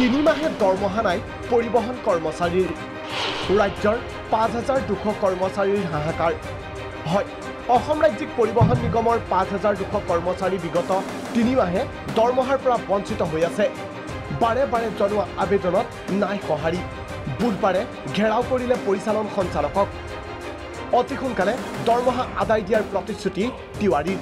তিনি মাহে দৰমহা নাই পৰিবহণ কৰ্মচাৰীৰ ৰাজ্যৰ ৫,২০০ কৰ্মচাৰীৰ হাহাকাৰ হয় অসম ৰাজ্যিক পৰিবহণ নিগমৰ ৫,২০০ কৰ্মচাৰী বিগত তিনি মাহে দৰমহাৰ পৰা বঞ্চিত হৈ আছে বাৰে বাৰে জনোৱা আবেদনত নাই সঁহাৰি বুধবাৰে ঘেৰাও কৰিলে পৰিচালন সঞ্চালকক অতি সোনকালে দৰমহা আদায় দিয়াৰ প্ৰতিশ্ৰুতি তিৱাৰীৰ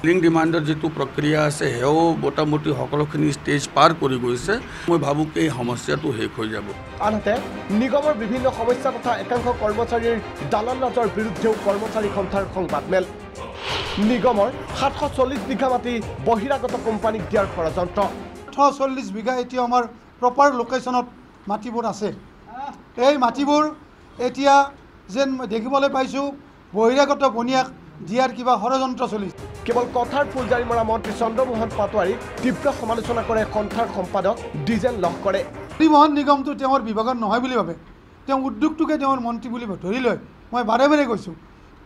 লিং ডিমাণ্ডৰ যেটো প্ৰক্ৰিয়া আছে হেও মোটামুটি সকলোখিনি ষ্টেজ পাৰ কৰি গৈছে মই ভাবো এই সমস্যাটো শেষ হৈ যাব আনহাতে নিগমৰ বিভিন্ন সমস্যা তথা একাংশ কৰ্মচাৰীৰ দালাল ৰাজৰ বিৰুদ্ধেও কৰ্মচাৰী সন্থাৰ সংবাদমেল নিগমৰ ৭৪০ বিঘা মাটি বহিৰাগত কোম্পানীক দিয়াৰ ষড়যন্ত্ৰ ৪০ বিঘা এতিয়া আমাৰ প্ৰপাৰ লোকেশ্যনত মাটিবোৰ আছে এই মাটিবোৰ এতিয়া যেন দেখিবলৈ পাইছোঁ বহিৰাগত বনিয়াক দিয়াৰ কিবা ষড়যন্ত্ৰ চলিছে কেৱল কথাৰ ফুলজাৰি মৰা মন্ত্ৰী চন্দ্ৰমোহন পাটোৱাৰীক তীব্ৰ সমালোচনা কৰে সন্থাৰ সম্পাদক ডিজেন লহ কৰে পৰিবহণ নিগমটো তেওঁৰ বিভাগত নহয় বুলি ভাবে তেওঁ উদ্যোগটোকে তেওঁৰ মন্ত্ৰী বুলি ধৰি লয় মই বাৰে বাৰে কৈছোঁ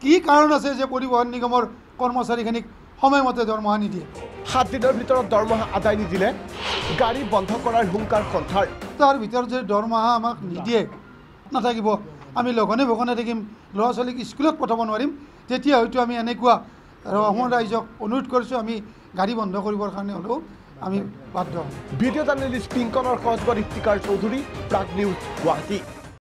কি কাৰণ আছে যে পৰিবহণ নিগমৰ কৰ্মচাৰীখিনিক সময়মতে দৰমহা নিদিয়ে ৭ দিনৰ ভিতৰত দৰমহা আদায় নিদিলে গাড়ী বন্ধ কৰাৰ হুংকাৰ সন্থাৰ তাৰ ভিতৰত যে দৰমহা আমাক নিদিয়ে নাথাকিব আমি লঘনে ভঘনে থাকিম ল'ৰা ছোৱালীক স্কুলত পঠাব নোৱাৰিম তেতিয়া হয়তো আমি এনেকুৱা অসম ৰাইজক অনুৰোধ কৰিছোঁ আমি গাড়ী বন্ধ কৰিবৰ কাৰণে হ'লেও আমি বাধ্য ভিডিঅ' জাৰ্নেলিষ্ট পিংকনৰ সহযোগত ইফতিকাৰ চৌধুৰী প্ৰাগ নিউজ গুৱাহাটী